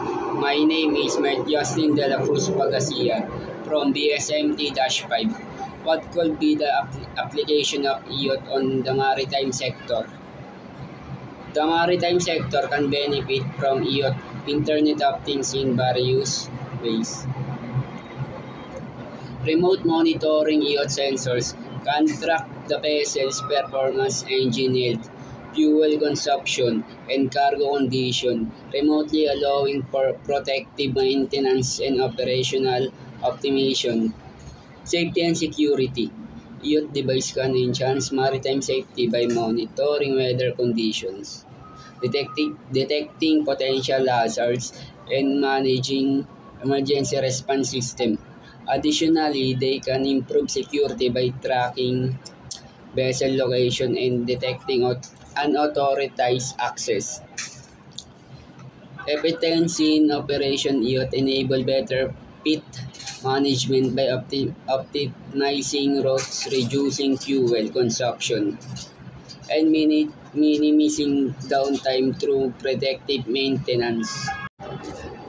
My name is Justin De La Cruz Pagasia from BSMT-5. What could be the application of IoT on the maritime sector? The maritime sector can benefit from IoT, Internet of Things, in various ways. Remote monitoring IoT sensors can track the vessel's performance, engine health, fuel consumption, and cargo condition, remotely allowing for protective maintenance and operational optimization. Safety and security. IoT device can enhance maritime safety by monitoring weather conditions, detecting potential hazards, and managing emergency response system. Additionally, they can improve security by tracking vessel location and detecting unauthorized access. Efficiency in operation. IoT enable better pit management by optimizing routes, reducing fuel consumption, and minimizing downtime through predictive maintenance.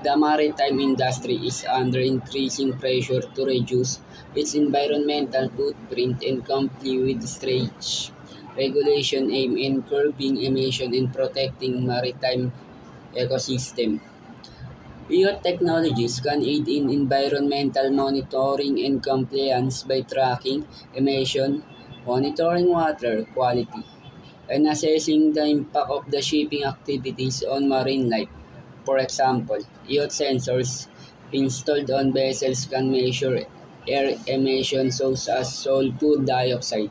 The maritime industry is under increasing pressure to reduce its environmental footprint and comply with stretch regulation aimed at curbing emissions and protecting maritime ecosystem. IoT technologies can aid in environmental monitoring and compliance by tracking emission, monitoring water quality, and assessing the impact of the shipping activities on marine life. For example, IoT sensors installed on vessels can measure air emissions such as sulfur dioxide,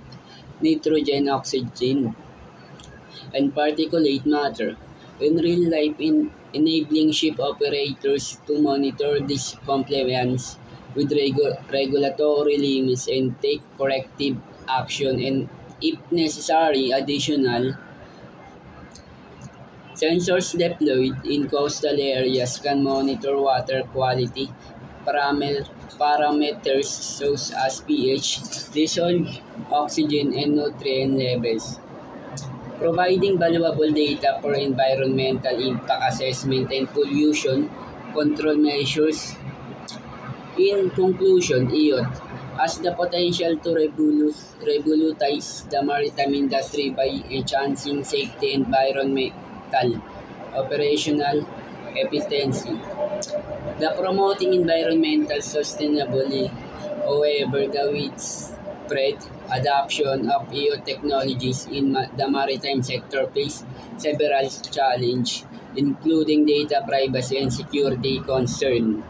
nitrogen, oxygen, and particulate matter in real life, enabling ship operators to monitor this compliance with regulatory limits and take corrective action, and if necessary, additional sensors deployed in coastal areas can monitor water quality parameters such as pH, dissolved oxygen, and nutrient levels, providing valuable data for environmental impact assessment and pollution control measures. In conclusion, IoT has the potential to revolutionize the maritime industry by enhancing safety, environmental, operational efficiency, the promoting environmental sustainability. However, the widespread adoption of IoT technologies in the maritime sector face several challenges, including data privacy and security concerns.